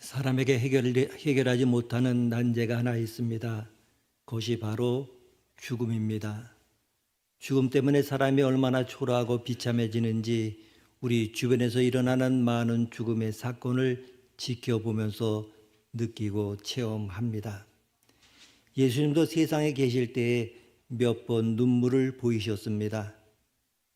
사람에게 해결하지 못하는 난제가 하나 있습니다. 그것이 바로 죽음입니다. 죽음 때문에 사람이 얼마나 초라하고 비참해지는지 우리 주변에서 일어나는 많은 죽음의 사건을 지켜보면서 느끼고 체험합니다. 예수님도 세상에 계실 때에 몇 번 눈물을 보이셨습니다.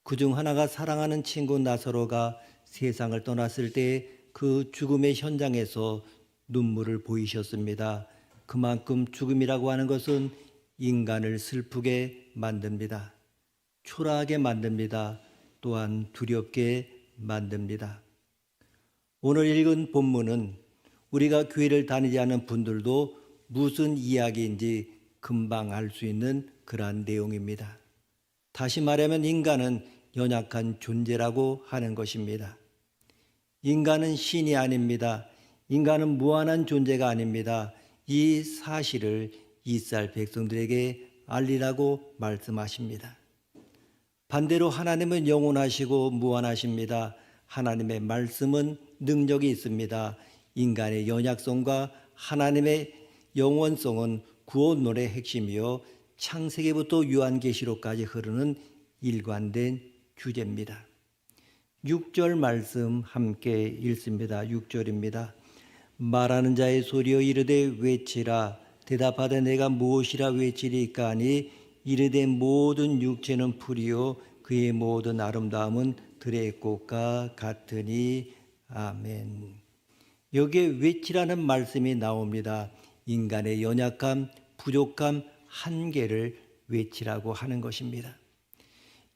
그중 하나가 사랑하는 친구 나사로가 세상을 떠났을 때 그 죽음의 현장에서 눈물을 보이셨습니다. 그만큼 죽음이라고 하는 것은 인간을 슬프게 만듭니다. 초라하게 만듭니다. 또한 두렵게 만듭니다. 오늘 읽은 본문은 우리가 교회를 다니지 않은 분들도 무슨 이야기인지 금방 알 수 있는 그러한 내용입니다. 다시 말하면 인간은 연약한 존재라고 하는 것입니다. 인간은 신이 아닙니다. 인간은 무한한 존재가 아닙니다. 이 사실을 이스라엘 백성들에게 알리라고 말씀하십니다. 반대로 하나님은 영원하시고 무한하십니다. 하나님의 말씀은 능력이 있습니다. 인간의 연약성과 하나님의 영원성은 구원론의 핵심이요 창세기부터 요한계시록까지 흐르는 일관된 주제입니다. 6절 말씀 함께 읽습니다. 6절입니다. 말하는 자의 소리여 이르되 외치라. 대답하되 내가 무엇이라 외치리까 하니 이르되 모든 육체는 풀이요 그의 모든 아름다움은 들의 꽃과 같으니. 아멘. 여기에 외치라는 말씀이 나옵니다. 인간의 연약함, 부족함, 한계를 외치라고 하는 것입니다.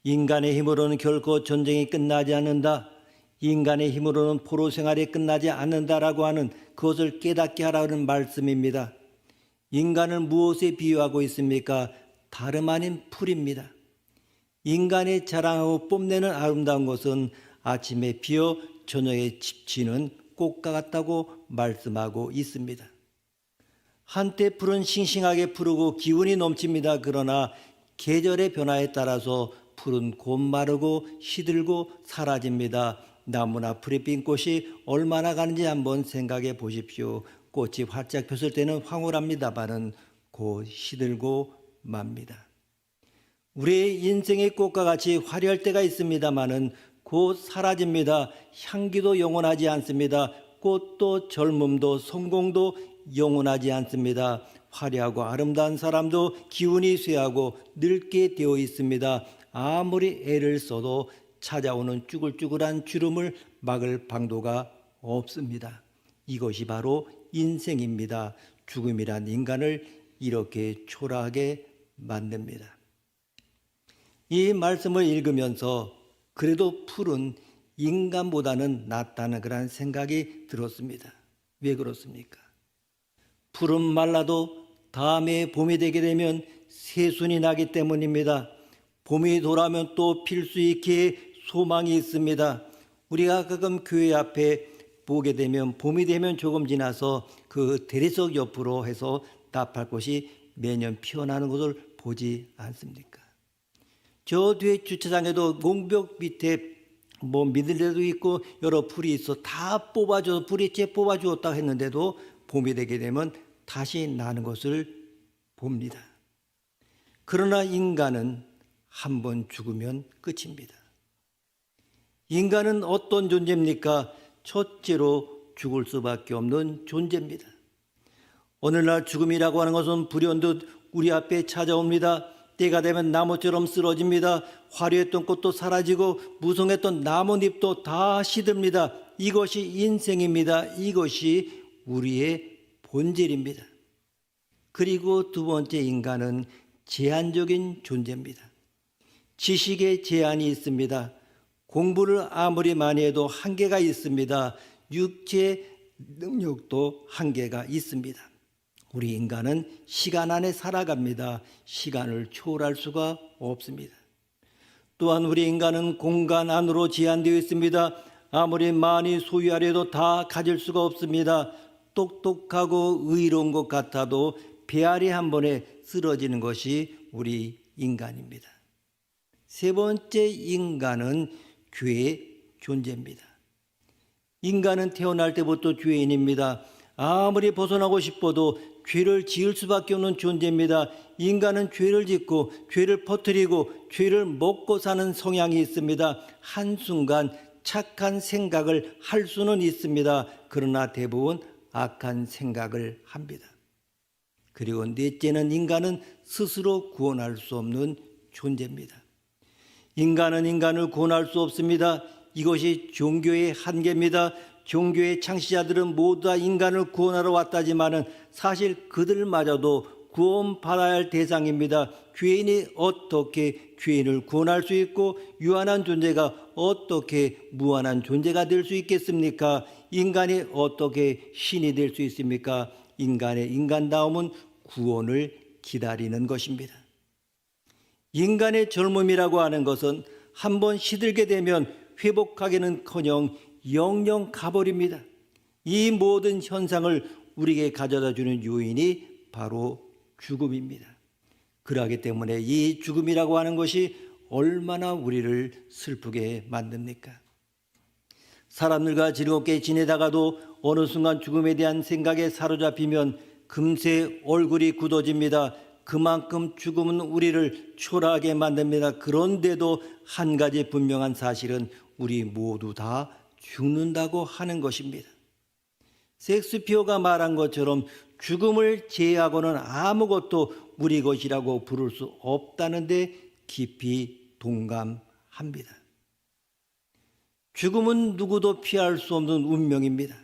인간의 힘으로는 결코 전쟁이 끝나지 않는다. 인간의 힘으로는 포로 생활이 끝나지 않는다라고 하는 그것을 깨닫게 하라는 말씀입니다. 인간은 무엇에 비유하고 있습니까? 다름 아닌 풀입니다. 인간의 자랑하고 뽐내는 아름다운 것은 아침에 피어 저녁에 지는 꽃과 같다고 말씀하고 있습니다. 한때 풀은 싱싱하게 푸르고 기운이 넘칩니다. 그러나 계절의 변화에 따라서 풀은 곧 마르고 시들고 사라집니다. 나무나 풀이 핀 꽃이 얼마나 가는지 한번 생각해 보십시오. 꽃이 활짝 폈을 때는 황홀합니다마는 곧 시들고 맙니다. 우리의 인생의 꽃과 같이 화려할 때가 있습니다마는 곧 사라집니다. 향기도 영원하지 않습니다. 꽃도 젊음도 성공도 영원하지 않습니다. 화려하고 아름다운 사람도 기운이 쇠하고 늙게 되어 있습니다. 아무리 애를 써도 찾아오는 쭈글쭈글한 주름을 막을 방도가 없습니다. 이것이 바로 인생입니다. 죽음이란 인간을 이렇게 초라하게 만듭니다. 이 말씀을 읽으면서 그래도 풀은 인간보다는 낫다는 그런 생각이 들었습니다. 왜 그렇습니까? 풀은 말라도 다음에 봄이 되게 되면 새순이 나기 때문입니다. 봄이 돌아오면 또 필 수 있기에 소망이 있습니다. 우리가 가끔 교회 앞에 보게 되면 봄이 되면 조금 지나서 그 대리석 옆으로 해서 나팔꽃이 매년 피어나는 것을 보지 않습니까? 저 뒤에 주차장에도 몽벽 밑에 미들레도 있고 여러 풀이 있어 다 뽑아줘서 뿌리째 뽑아주었다고 했는데도 봄이 되게 되면 다시 나는 것을 봅니다. 그러나 인간은 한 번 죽으면 끝입니다. 인간은 어떤 존재입니까? 첫째로 죽을 수밖에 없는 존재입니다. 오늘날 죽음이라고 하는 것은 불현듯 우리 앞에 찾아옵니다. 때가 되면 나무처럼 쓰러집니다. 화려했던 꽃도 사라지고 무성했던 나뭇잎도 다 시듭니다. 이것이 인생입니다. 이것이 우리의 본질입니다. 그리고 두 번째, 인간은 제한적인 존재입니다. 지식에 제한이 있습니다. 공부를 아무리 많이 해도 한계가 있습니다. 육체의 능력도 한계가 있습니다. 우리 인간은 시간 안에 살아갑니다. 시간을 초월할 수가 없습니다. 또한 우리 인간은 공간 안으로 제한되어 있습니다. 아무리 많이 소유하려 해도 다 가질 수가 없습니다. 똑똑하고 의로운 것 같아도 배앓이 한 번에 쓰러지는 것이 우리 인간입니다. 세 번째, 인간은 죄의 존재입니다. 인간은 태어날 때부터 죄인입니다. 아무리 벗어나고 싶어도 죄를 지을 수밖에 없는 존재입니다. 인간은 죄를 짓고 죄를 퍼뜨리고 죄를 먹고 사는 성향이 있습니다. 한순간 착한 생각을 할 수는 있습니다. 그러나 대부분 악한 생각을 합니다. 그리고 넷째는 인간은 스스로 구원할 수 없는 존재입니다. 인간은 인간을 구원할 수 없습니다. 이것이 종교의 한계입니다. 종교의 창시자들은 모두 다 인간을 구원하러 왔다지만은 사실 그들마저도 구원받아야 할 대상입니다. 죄인이 어떻게 죄인을 구원할 수 있고 유한한 존재가 어떻게 무한한 존재가 될 수 있겠습니까? 인간이 어떻게 신이 될 수 있습니까? 인간의 인간다움은 구원을 기다리는 것입니다. 인간의 젊음이라고 하는 것은 한번 시들게 되면 회복하기는커녕 영영 가버립니다. 이 모든 현상을 우리에게 가져다 주는 요인이 바로 죽음입니다. 그러기 때문에 이 죽음이라고 하는 것이 얼마나 우리를 슬프게 만듭니까? 사람들과 즐겁게 지내다가도 어느 순간 죽음에 대한 생각에 사로잡히면 금세 얼굴이 굳어집니다. 그만큼 죽음은 우리를 초라하게 만듭니다. 그런데도 한 가지 분명한 사실은 우리 모두 다 죽는다고 하는 것입니다. 셰익스피어가 말한 것처럼 죽음을 제외하고는 아무것도 우리 것이라고 부를 수 없다는데 깊이 동감합니다. 죽음은 누구도 피할 수 없는 운명입니다.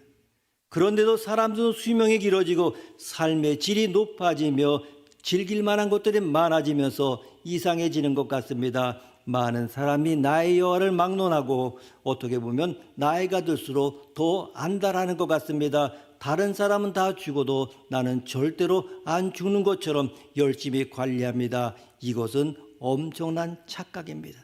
그런데도 사람들은 수명이 길어지고 삶의 질이 높아지며 즐길 만한 것들이 많아지면서 이상해지는 것 같습니다. 많은 사람이 나의 여하를 막론하고 어떻게 보면 나이가 들수록 더 안달하는 것 같습니다. 다른 사람은 다 죽어도 나는 절대로 안 죽는 것처럼 열심히 관리합니다. 이것은 엄청난 착각입니다.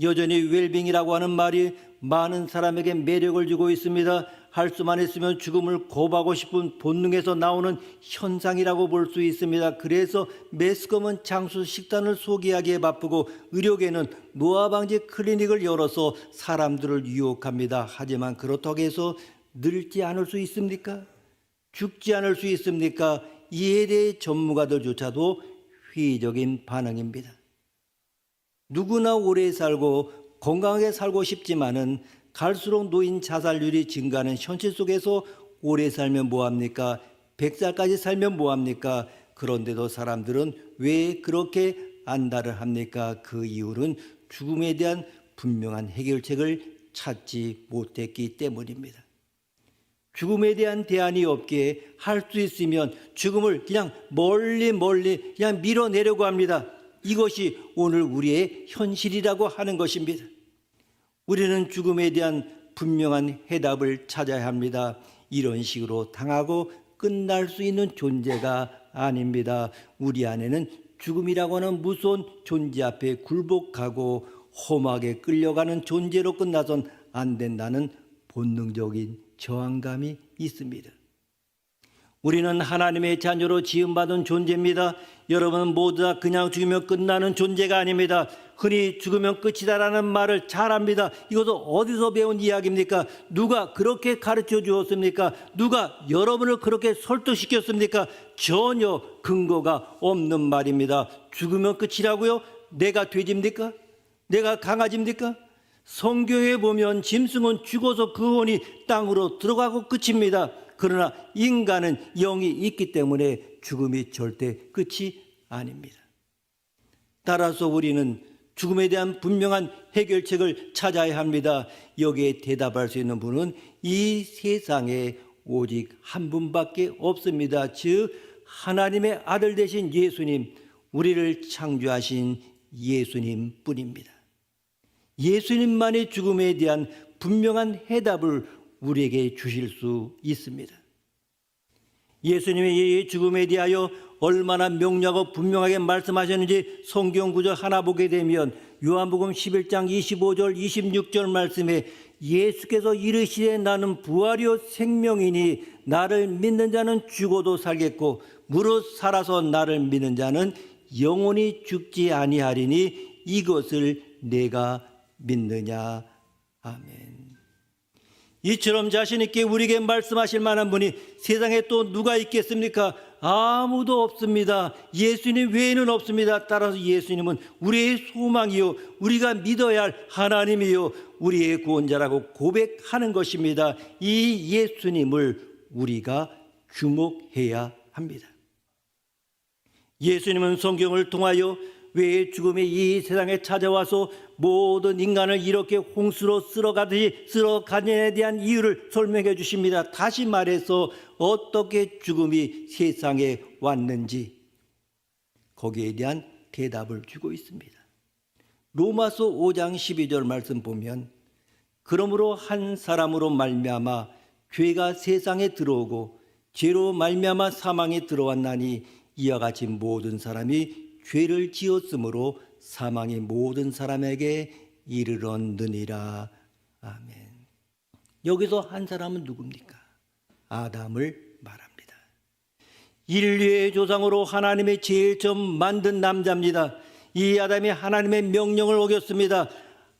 여전히 웰빙이라고 하는 말이 많은 사람에게 매력을 주고 있습니다. 할 수만 있으면 죽음을 거부하고 싶은 본능에서 나오는 현상이라고 볼 수 있습니다. 그래서 매스컴은 장수 식단을 소개하기에 바쁘고 의료계는 노화방지 클리닉을 열어서 사람들을 유혹합니다. 하지만 그렇다고 해서 늙지 않을 수 있습니까? 죽지 않을 수 있습니까? 이에 대해 전문가들조차도 회의적인 반응입니다. 누구나 오래 살고 건강하게 살고 싶지만은 갈수록 노인 자살률이 증가하는 현실 속에서 오래 살면 뭐합니까? 100살까지 살면 뭐합니까? 그런데도 사람들은 왜 그렇게 안달을 합니까? 그 이유는 죽음에 대한 분명한 해결책을 찾지 못했기 때문입니다. 죽음에 대한 대안이 없기에 할 수 있으면 죽음을 그냥 멀리 그냥 밀어내려고 합니다. 이것이 오늘 우리의 현실이라고 하는 것입니다. 우리는 죽음에 대한 분명한 해답을 찾아야 합니다. 이런 식으로 당하고 끝날 수 있는 존재가 아닙니다. 우리 안에는 죽음이라고 하는 무서운 존재 앞에 굴복하고 험하게 끌려가는 존재로 끝나선 안 된다는 본능적인 저항감이 있습니다. 우리는 하나님의 자녀로 지음받은 존재입니다. 여러분은 모두 다 그냥 죽으면 끝나는 존재가 아닙니다. 흔히 죽으면 끝이다라는 말을 잘 압니다. 이것은 어디서 배운 이야기입니까? 누가 그렇게 가르쳐 주었습니까? 누가 여러분을 그렇게 설득시켰습니까? 전혀 근거가 없는 말입니다. 죽으면 끝이라고요? 내가 돼지입니까? 내가 강아지입니까? 성경에 보면 짐승은 죽어서 그 혼이 땅으로 들어가고 끝입니다. 그러나 인간은 영이 있기 때문에 죽음이 절대 끝이 아닙니다. 따라서 우리는 죽음에 대한 분명한 해결책을 찾아야 합니다. 여기에 대답할 수 있는 분은 이 세상에 오직 한 분밖에 없습니다. 즉 하나님의 아들 되신 예수님, 우리를 창조하신 예수님 뿐입니다. 예수님만이 죽음에 대한 분명한 해답을 우리에게 주실 수 있습니다. 예수님의 죽음에 대하여 얼마나 명료하고 분명하게 말씀하셨는지 성경 구절 하나 보게 되면 요한복음 11장 25절 26절 말씀에 예수께서 이르시되 나는 부활이요 생명이니 나를 믿는 자는 죽어도 살겠고 무릇 살아서 나를 믿는 자는 영원히 죽지 아니하리니 이것을 내가 믿느냐. 아멘. 이처럼 자신 있게 우리에게 말씀하실 만한 분이 세상에 또 누가 있겠습니까? 아무도 없습니다. 예수님 외에는 없습니다. 따라서 예수님은 우리의 소망이요, 우리가 믿어야 할 하나님이요, 우리의 구원자라고 고백하는 것입니다. 이 예수님을 우리가 주목해야 합니다. 예수님은 성경을 통하여 왜 죽음이 이 세상에 찾아와서 모든 인간을 이렇게 홍수로 쓸어가느냐에 대한 이유를 설명해 주십니다. 다시 말해서 어떻게 죽음이 세상에 왔는지 거기에 대한 대답을 주고 있습니다. 로마서 5장 12절 말씀 보면 그러므로 한 사람으로 말미암아 죄가 세상에 들어오고 죄로 말미암아 사망에 들어왔나니 이와 같이 모든 사람이 죄를 지었으므로 사망이 모든 사람에게 이르렀느니라. 아멘. 여기서 한 사람은 누굽니까? 아담을 말합니다. 인류의 조상으로 하나님의 제일 처음 만든 남자입니다. 이 아담이 하나님의 명령을 어겼습니다.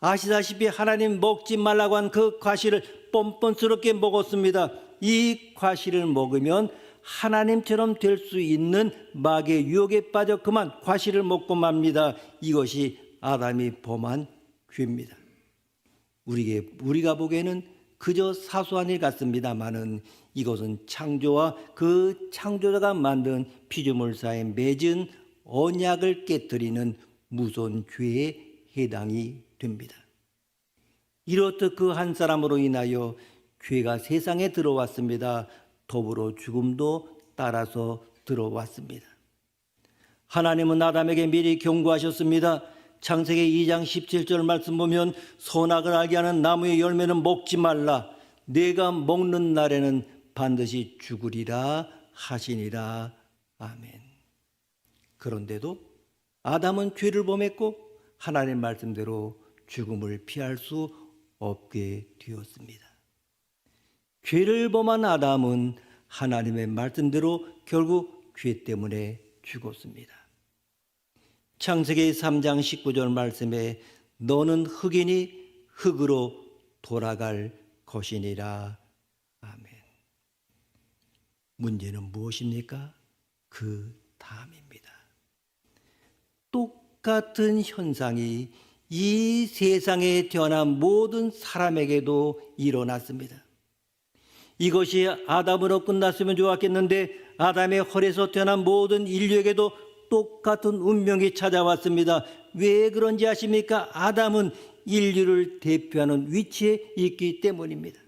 아시다시피 하나님 먹지 말라고 한 그 과실을 뻔뻔스럽게 먹었습니다. 이 과실을 먹으면 하나님처럼 될 수 있는 마귀의 유혹에 빠져 그만 과실을 먹고 맙니다. 이것이 아담이 범한 죄입니다. 우리가 보기에는 그저 사소한 일 같습니다만은 이것은 창조와 그 창조자가 만든 피조물 사이에 맺은 언약을 깨뜨리는 무서운 죄에 해당이 됩니다. 이렇듯 그 한 사람으로 인하여 죄가 세상에 들어왔습니다. 더불어 죽음도 따라서 들어왔습니다. 하나님은 아담에게 미리 경고하셨습니다. 창세기 2장 17절 말씀 보면 선악을 알게 하는 나무의 열매는 먹지 말라. 내가 먹는 날에는 반드시 죽으리라 하시니라. 아멘. 그런데도 아담은 죄를 범했고 하나님 말씀대로 죽음을 피할 수 없게 되었습니다. 죄를 범한 아담은 하나님의 말씀대로 결국 죄 때문에 죽었습니다. 창세기 3장 19절 말씀에 너는 흙이니 흙으로 돌아갈 것이니라. 아멘. 문제는 무엇입니까? 그 다음입니다. 똑같은 현상이 이 세상에 태어난 모든 사람에게도 일어났습니다. 이것이 아담으로 끝났으면 좋았겠는데 아담의 헐에서 태어난 모든 인류에게도 똑같은 운명이 찾아왔습니다. 왜 그런지 아십니까? 아담은 인류를 대표하는 위치에 있기 때문입니다.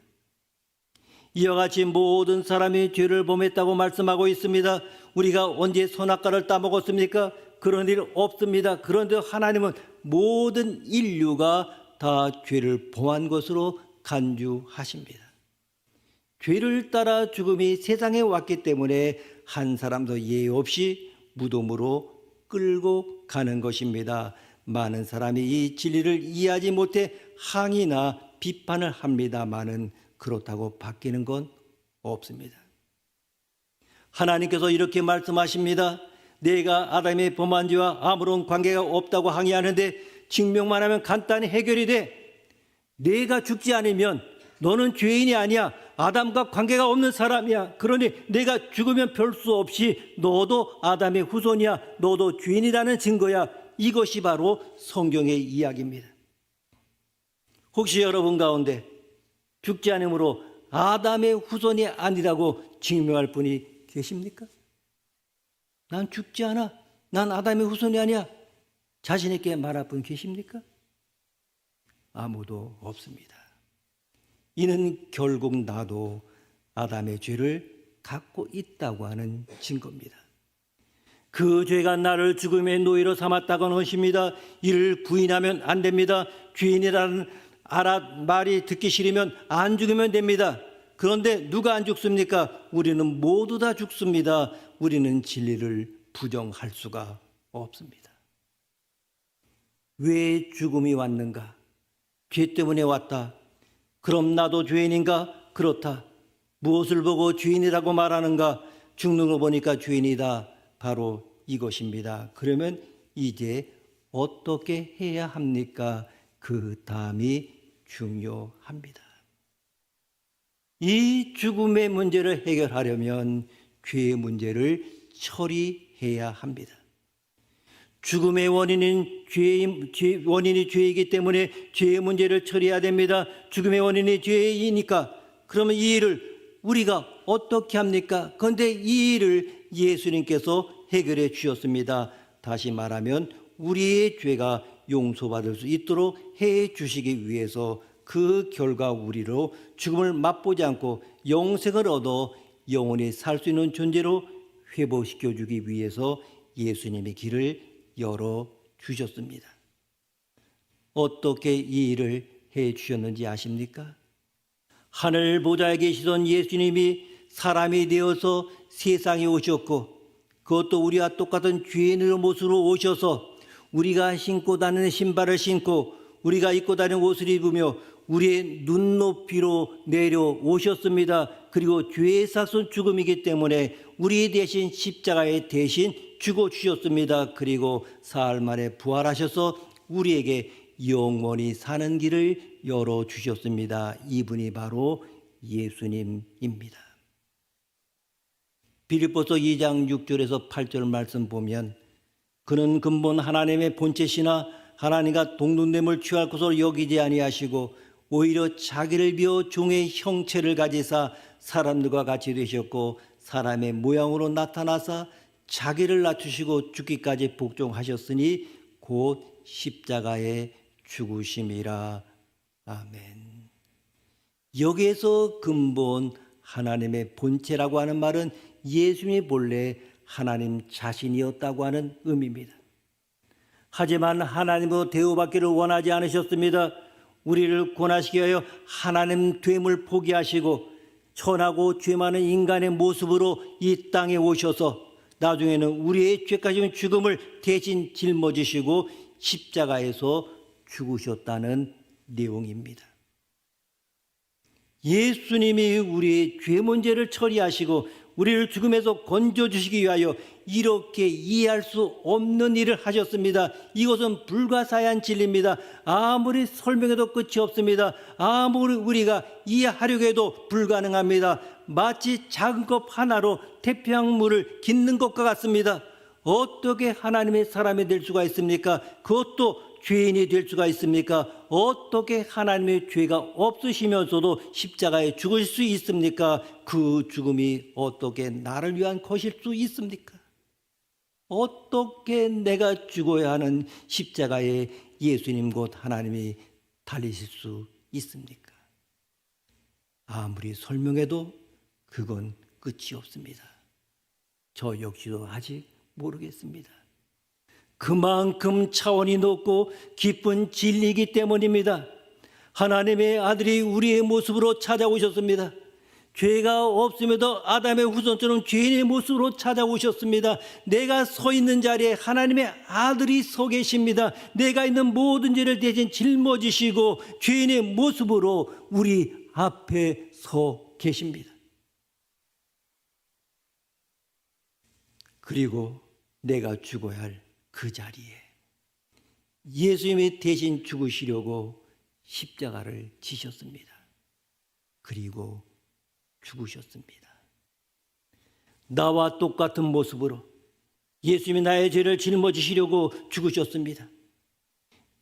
이와 같이 모든 사람이 죄를 범했다고 말씀하고 있습니다. 우리가 언제 선악과를 따먹었습니까? 그런 일 없습니다. 그런데 하나님은 모든 인류가 다 죄를 범한 것으로 간주하십니다. 죄를 따라 죽음이 세상에 왔기 때문에 한 사람도 예외 없이 무덤으로 끌고 가는 것입니다. 많은 사람이 이 진리를 이해하지 못해 항의나 비판을 합니다마는 그렇다고 바뀌는 건 없습니다. 하나님께서 이렇게 말씀하십니다. 내가 아담의 범한 죄와 아무런 관계가 없다고 항의하는데 증명만 하면 간단히 해결이 돼. 내가 죽지 않으면 너는 죄인이 아니야. 아담과 관계가 없는 사람이야. 그러니 내가 죽으면 별 수 없이 너도 아담의 후손이야. 너도 죄인이라는 증거야. 이것이 바로 성경의 이야기입니다. 혹시 여러분 가운데 죽지 않으므로 아담의 후손이 아니라고 증명할 분이 계십니까? 난 죽지 않아. 난 아담의 후손이 아니야. 자신 있게 말할 분 계십니까? 아무도 없습니다. 이는 결국 나도 아담의 죄를 갖고 있다고 하는 증거입니다. 그 죄가 나를 죽음의 노예로 삼았다고는 것입니다. 이를 부인하면 안 됩니다. 죄인이라는 말이 듣기 싫으면 안 죽으면 됩니다. 그런데 누가 안 죽습니까? 우리는 모두 다 죽습니다. 우리는 진리를 부정할 수가 없습니다. 왜 죽음이 왔는가? 죄 때문에 왔다. 그럼 나도 죄인인가? 그렇다. 무엇을 보고 죄인이라고 말하는가? 죽는 거 보니까 죄인이다. 바로 이것입니다. 그러면 이제 어떻게 해야 합니까? 그 다음이 중요합니다. 이 죽음의 문제를 해결하려면 죄의 문제를 처리해야 합니다. 죽음의 원인이 죄이기 때문에 죄의 문제를 처리해야 됩니다. 죽음의 원인이 죄이니까 그러면 이 일을 우리가 어떻게 합니까? 그런데 이 일을 예수님께서 해결해 주셨습니다. 다시 말하면 우리의 죄가 용서받을 수 있도록 해 주시기 위해서 그 결과 우리로 죽음을 맛보지 않고 영생을 얻어 영원히 살 수 있는 존재로 회복시켜 주기 위해서 예수님의 길을 열어 주셨습니다. 어떻게 이 일을 해 주셨는지 아십니까? 하늘 보좌에 계시던 예수님이 사람이 되어서 세상에 오셨고 그것도 우리와 똑같은 죄인의 모습으로 오셔서 우리가 신고 다니는 신발을 신고 우리가 입고 다니는 옷을 입으며 우리의 눈높이로 내려오셨습니다. 그리고 죄의 삭은 죽음이기 때문에 우리 대신 십자가에 대신 죽어주셨습니다. 그리고 사흘 만에 부활하셔서 우리에게 영원히 사는 길을 열어주셨습니다. 이분이 바로 예수님입니다. 빌립보서 2장 6절에서 8절 말씀 보면 그는 근본 하나님의 본체시나 하나님과 동등됨을 취할 것으로 여기지 아니하시고 오히려 자기를 비워 종의 형체를 가지사 사람들과 같이 되셨고 사람의 모양으로 나타나사 자기를 낮추시고 죽기까지 복종하셨으니 곧 십자가에 죽으심이라. 아멘. 여기에서 근본 하나님의 본체라고 하는 말은 예수님이 본래 하나님 자신이었다고 하는 의미입니다. 하지만 하나님으로 대우받기를 원하지 않으셨습니다. 우리를 구원하시기 위하여 하나님 됨을 포기하시고 천하고 죄 많은 인간의 모습으로 이 땅에 오셔서 나중에는 우리의 죄까지 죽음을 대신 짊어지시고 십자가에서 죽으셨다는 내용입니다. 예수님이 우리의 죄 문제를 처리하시고 우리를 죽음에서 건져주시기 위하여 이렇게 이해할 수 없는 일을 하셨습니다. 이것은 불가사의한 진리입니다. 아무리 설명해도 끝이 없습니다. 아무리 우리가 이해하려고 해도 불가능합니다. 마치 작은 컵 하나로 태평양물을 깃는 것과 같습니다. 어떻게 하나님의 사람이 될 수가 있습니까? 그것도 죄인이 될 수가 있습니까? 어떻게 하나님의 죄가 없으시면서도 십자가에 죽을 수 있습니까? 그 죽음이 어떻게 나를 위한 것일 수 있습니까? 어떻게 내가 죽어야 하는 십자가에 예수님 곧 하나님이 달리실 수 있습니까? 아무리 설명해도 그건 끝이 없습니다. 저 역시도 아직 모르겠습니다. 그만큼 차원이 높고 깊은 진리이기 때문입니다. 하나님의 아들이 우리의 모습으로 찾아오셨습니다. 죄가 없음에도 아담의 후손처럼 죄인의 모습으로 찾아오셨습니다. 내가 서 있는 자리에 하나님의 아들이 서 계십니다. 내가 있는 모든 죄를 대신 짊어지시고 죄인의 모습으로 우리 앞에 서 계십니다. 그리고 내가 죽어야 할 그 자리에 예수님이 대신 죽으시려고 십자가를 지셨습니다. 그리고 죽으셨습니다. 나와 똑같은 모습으로 예수님이 나의 죄를 짊어지시려고 죽으셨습니다.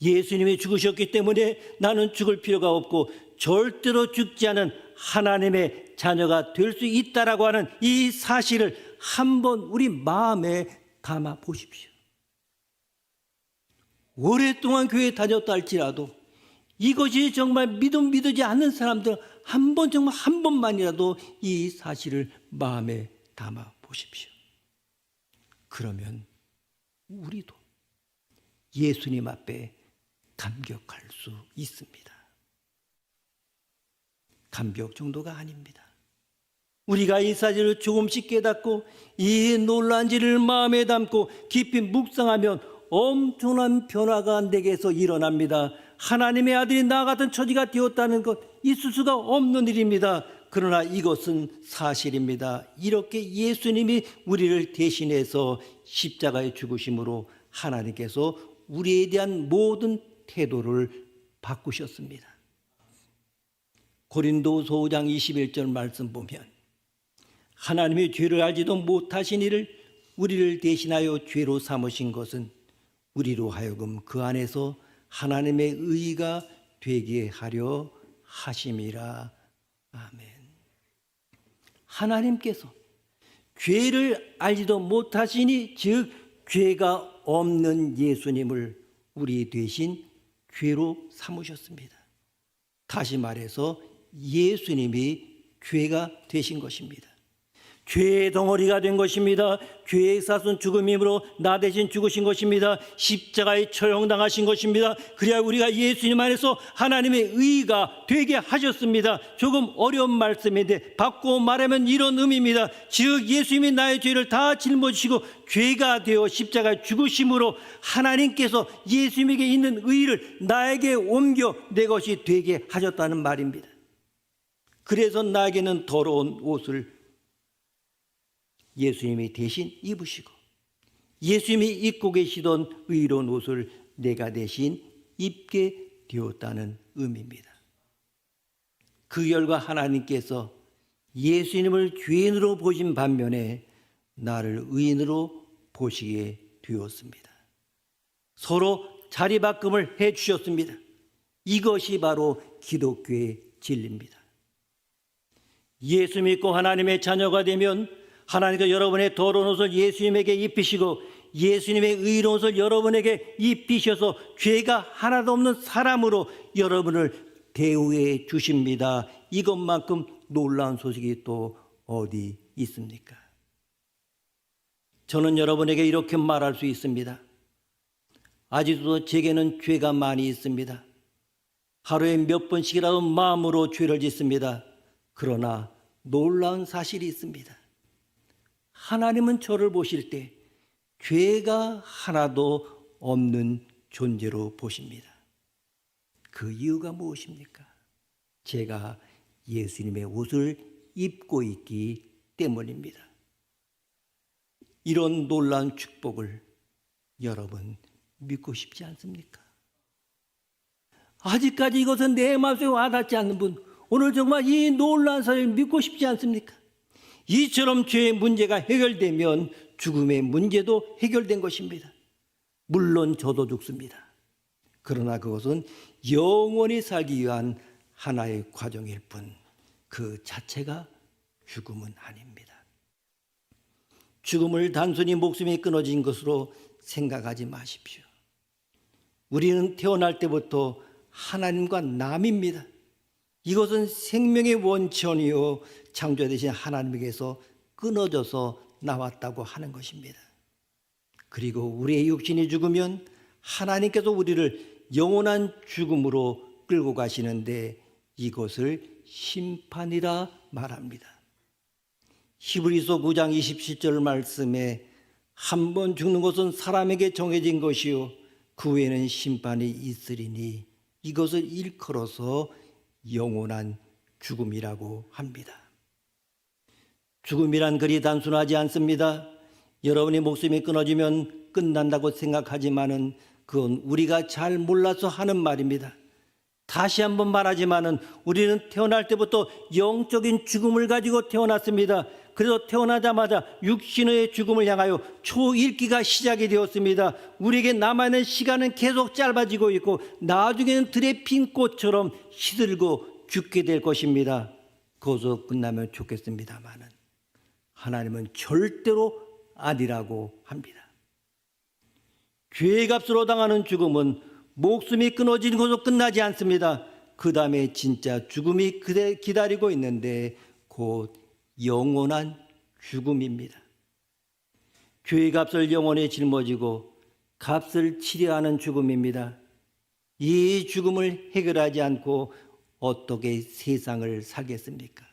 예수님이 죽으셨기 때문에 나는 죽을 필요가 없고 절대로 죽지 않은 하나님의 자녀가 될 수 있다라고 하는 이 사실을 한번 우리 마음에 담아 보십시오. 오랫동안 교회에 다녔다 할지라도 이것이 정말 믿지 않는 사람들 한 번만이라도 이 사실을 마음에 담아 보십시오. 그러면 우리도 예수님 앞에 감격할 수 있습니다. 감격 정도가 아닙니다. 우리가 이 사실을 조금씩 깨닫고 이 놀라운 진리를 마음에 담고 깊이 묵상하면 엄청난 변화가 내게서 일어납니다. 하나님의 아들이 나 같은 처지가 되었다는 것 있을 수가 없는 일입니다. 그러나 이것은 사실입니다. 이렇게 예수님이 우리를 대신해서 십자가에 죽으심으로 하나님께서 우리에 대한 모든 태도를 바꾸셨습니다. 고린도서 5장 21절 말씀 보면 하나님이 죄를 알지도 못하신 이를 우리를 대신하여 죄로 삼으신 것은 우리로 하여금 그 안에서 하나님의 의가 되게 하려 하심이라. 아멘. 하나님께서 죄를 알지도 못하시니 즉 죄가 없는 예수님을 우리 대신 죄로 삼으셨습니다. 다시 말해서 예수님이 죄가 되신 것입니다. 죄의 덩어리가 된 것입니다. 죄의 삭은 죽음이므로 나 대신 죽으신 것입니다. 십자가에 처형당하신 것입니다. 그래야 우리가 예수님 안에서 하나님의 의가 되게 하셨습니다. 조금 어려운 말씀인데 바꾸어 말하면 이런 의미입니다. 즉 예수님이 나의 죄를 다 짊어지시고 죄가 되어 십자가에 죽으심으로 하나님께서 예수님에게 있는 의를 나에게 옮겨 내 것이 되게 하셨다는 말입니다. 그래서 나에게는 더러운 옷을 예수님이 대신 입으시고 예수님이 입고 계시던 의로운 옷을 내가 대신 입게 되었다는 의미입니다. 그 결과 하나님께서 예수님을 죄인으로 보신 반면에 나를 의인으로 보시게 되었습니다. 서로 자리바꿈을 해주셨습니다. 이것이 바로 기독교의 진리입니다. 예수 믿고 하나님의 자녀가 되면 하나님께서 여러분의 더러운 옷을 예수님에게 입히시고 예수님의 의로운 옷을 여러분에게 입히셔서 죄가 하나도 없는 사람으로 여러분을 대우해 주십니다. 이것만큼 놀라운 소식이 또 어디 있습니까? 저는 여러분에게 이렇게 말할 수 있습니다. 아직도 제게는 죄가 많이 있습니다. 하루에 몇 번씩이라도 마음으로 죄를 짓습니다. 그러나 놀라운 사실이 있습니다. 하나님은 저를 보실 때 죄가 하나도 없는 존재로 보십니다. 그 이유가 무엇입니까? 제가 예수님의 옷을 입고 있기 때문입니다. 이런 놀라운 축복을 여러분 믿고 싶지 않습니까? 아직까지 이것은 내 마음속에 와닿지 않는 분, 오늘 정말 이 놀라운 사실을 믿고 싶지 않습니까? 이처럼 죄의 문제가 해결되면 죽음의 문제도 해결된 것입니다. 물론 저도 죽습니다. 그러나 그것은 영원히 살기 위한 하나의 과정일 뿐 그 자체가 죽음은 아닙니다. 죽음을 단순히 목숨이 끊어진 것으로 생각하지 마십시오. 우리는 태어날 때부터 하나님과 남입니다. 이것은 생명의 원천이요 창조자 되신 하나님에게서 끊어져서 나왔다고 하는 것입니다. 그리고 우리의 육신이 죽으면 하나님께서 우리를 영원한 죽음으로 끌고 가시는데 이것을 심판이라 말합니다. 히브리서 9장 27절 말씀에 한 번 죽는 것은 사람에게 정해진 것이요 그 후에는 심판이 있으리니 이것을 일컬어서 영원한 죽음이라고 합니다. 죽음이란 그리 단순하지 않습니다. 여러분의 목숨이 끊어지면 끝난다고 생각하지만은 그건 우리가 잘 몰라서 하는 말입니다. 다시 한번 말하지만은 우리는 태어날 때부터 영적인 죽음을 가지고 태어났습니다. 그래서 태어나자마자 육신의 죽음을 향하여 초일기가 시작이 되었습니다. 우리에게 남아있는 시간은 계속 짧아지고 있고 나중에는 들에 핀 꽃처럼 시들고 죽게 될 것입니다. 거기서 끝나면 좋겠습니다마는 하나님은 절대로 아니라고 합니다. 죄의 값으로 당하는 죽음은 목숨이 끊어지는 것으로 끝나지 않습니다. 그 다음에 진짜 죽음이 기다리고 있는데 곧 영원한 죽음입니다. 죄의 값을 영원히 짊어지고 값을 치려야 하는 죽음입니다. 이 죽음을 해결하지 않고 어떻게 세상을 살겠습니까?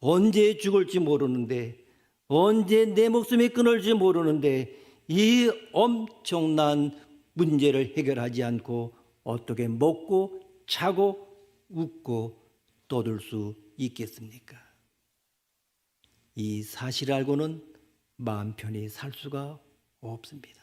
언제 죽을지 모르는데 언제 내 목숨이 끊을지 모르는데 이 엄청난 문제를 해결하지 않고 어떻게 먹고 자고 웃고 떠들 수 있겠습니까? 이 사실을 알고는 마음 편히 살 수가 없습니다.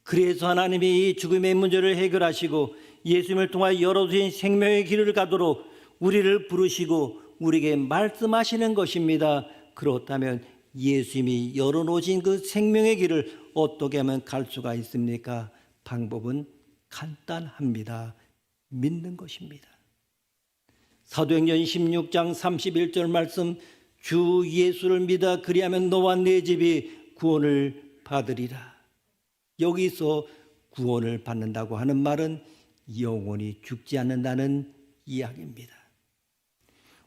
그래서 하나님이 이 죽음의 문제를 해결하시고 예수님을 통하여 열어두신 생명의 길을 가도록 우리를 부르시고 우리에게 말씀하시는 것입니다. 그렇다면 예수님이 열어놓으신 그 생명의 길을 어떻게 하면 갈 수가 있습니까? 방법은 간단합니다. 믿는 것입니다. 사도행전 16장 31절 말씀, 주 예수를 믿어 그리하면 너와 내 집이 구원을 받으리라. 여기서 구원을 받는다고 하는 말은 영원히 죽지 않는다는 이야기입니다.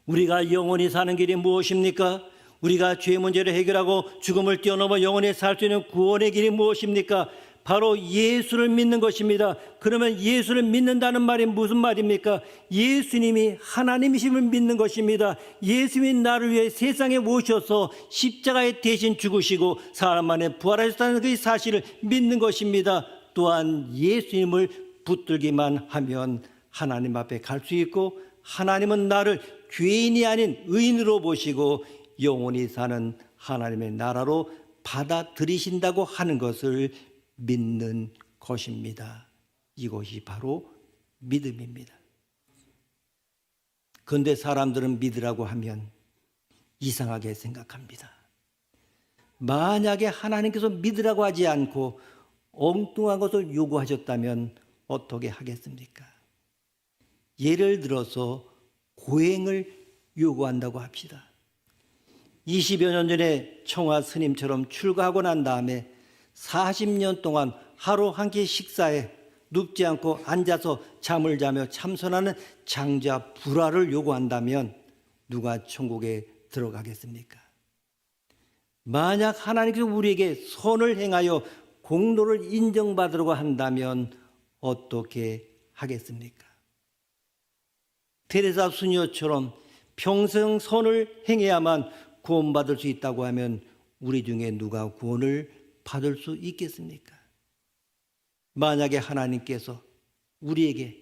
우리가 영원히 사는 길이 무엇입니까? 우리가 죄의 문제를 해결하고 죽음을 뛰어넘어 영원히 살 수 있는 구원의 길이 무엇입니까? 바로 예수를 믿는 것입니다. 그러면 예수를 믿는다는 말이 무슨 말입니까? 예수님이 하나님이심을 믿는 것입니다. 예수님이 나를 위해 세상에 오셔서 십자가에 대신 죽으시고 사람 안에 부활하셨다는 그 사실을 믿는 것입니다. 또한 예수님을 붙들기만 하면 하나님 앞에 갈 수 있고 하나님은 나를 죄인이 아닌 의인으로 보시고 영원히 사는 하나님의 나라로 받아들이신다고 하는 것을 믿는 것입니다. 이것이 바로 믿음입니다. 그런데 사람들은 믿으라고 하면 이상하게 생각합니다. 만약에 하나님께서 믿으라고 하지 않고 엉뚱한 것을 요구하셨다면 어떻게 하겠습니까? 예를 들어서 고행을 요구한다고 합시다. 20여 년 전에 청화 스님처럼 출가하고 난 다음에 40년 동안 하루 한 끼 식사에 눕지 않고 앉아서 잠을 자며 참선하는 장자 불화를 요구한다면 누가 천국에 들어가겠습니까? 만약 하나님께서 우리에게 선을 행하여 공로를 인정받으려고 한다면 어떻게 하겠습니까? 테레사 수녀처럼 평생 선을 행해야만 구원받을 수 있다고 하면 우리 중에 누가 구원을 받을 수 있겠습니까? 만약에 하나님께서 우리에게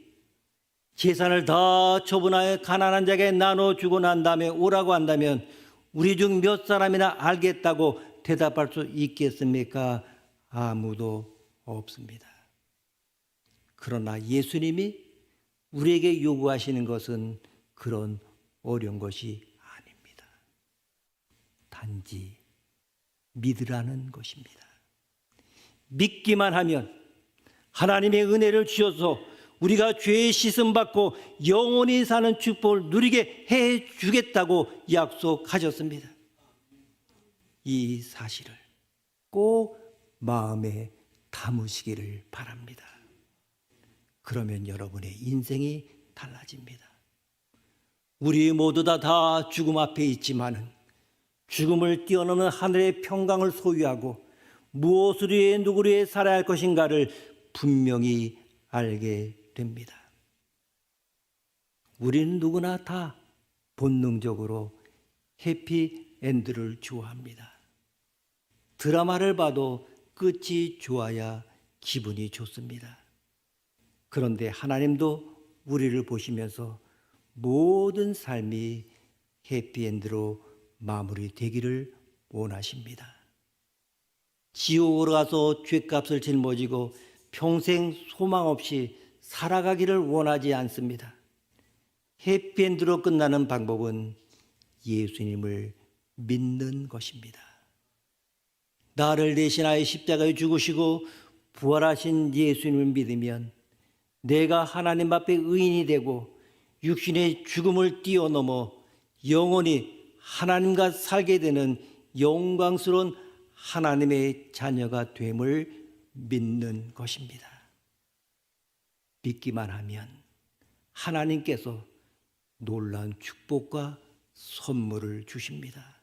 재산을 다 처분하여 가난한 자에게 나눠주고 난 다음에 오라고 한다면 우리 중 몇 사람이나 알겠다고 대답할 수 있겠습니까? 아무도 없습니다. 그러나 예수님이 우리에게 요구하시는 것은 그런 어려운 것이 아닙니다. 단지 믿으라는 것입니다. 믿기만 하면 하나님의 은혜를 주셔서 우리가 죄의 씻음 받고 영원히 사는 축복을 누리게 해 주겠다고 약속하셨습니다. 이 사실을 꼭 마음에 담으시기를 바랍니다. 그러면 여러분의 인생이 달라집니다. 우리 모두 다 죽음 앞에 있지만은 죽음을 뛰어넘는 하늘의 평강을 소유하고 무엇을 위해 누구를 위해 살아야 할 것인가를 분명히 알게 됩니다. 우리는 누구나 다 본능적으로 해피엔드를 좋아합니다. 드라마를 봐도 끝이 좋아야 기분이 좋습니다. 그런데 하나님도 우리를 보시면서 모든 삶이 해피엔드로 마무리되기를 원하십니다. 지옥으로 가서 죗값을 짊어지고 평생 소망 없이 살아가기를 원하지 않습니다. 해피엔드로 끝나는 방법은 예수님을 믿는 것입니다. 나를 대신하여 십자가에 죽으시고 부활하신 예수님을 믿으면 내가 하나님 앞에 의인이 되고 육신의 죽음을 뛰어넘어 영원히 하나님과 살게 되는 영광스러운 하나님의 자녀가 됨을 믿는 것입니다. 믿기만 하면 하나님께서 놀라운 축복과 선물을 주십니다.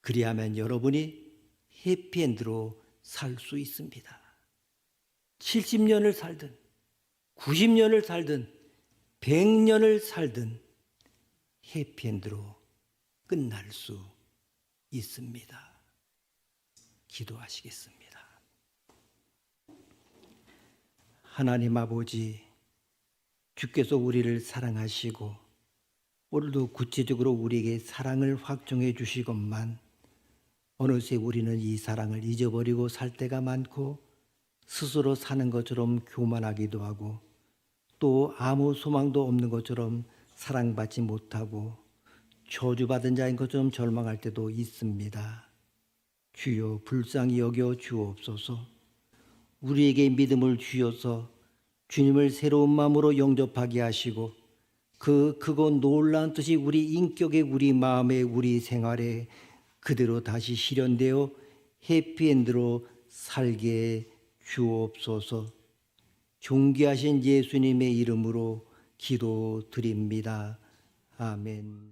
그리하면 여러분이 해피엔드로 살 수 있습니다. 70년을 살든 90년을 살든 100년을 살든 해피엔드로 끝날 수 있습니다. 기도하시겠습니다. 하나님 아버지, 주께서 우리를 사랑하시고 오늘도 구체적으로 우리에게 사랑을 확정해 주시건만 어느새 우리는 이 사랑을 잊어버리고 살 때가 많고 스스로 사는 것처럼 교만하기도 하고 또 아무 소망도 없는 것처럼 사랑받지 못하고 저주받은 자인 것처럼 절망할 때도 있습니다. 주여 불쌍히 여겨 주옵소서. 우리에게 믿음을 주셔서 주님을 새로운 마음으로 영접하게 하시고 그 크고 놀라운 뜻이 우리 인격에, 우리 마음에, 우리 생활에 그대로 다시 실현되어 해피엔드로 살게 주옵소서. 존귀하신 예수님의 이름으로 기도드립니다. 아멘.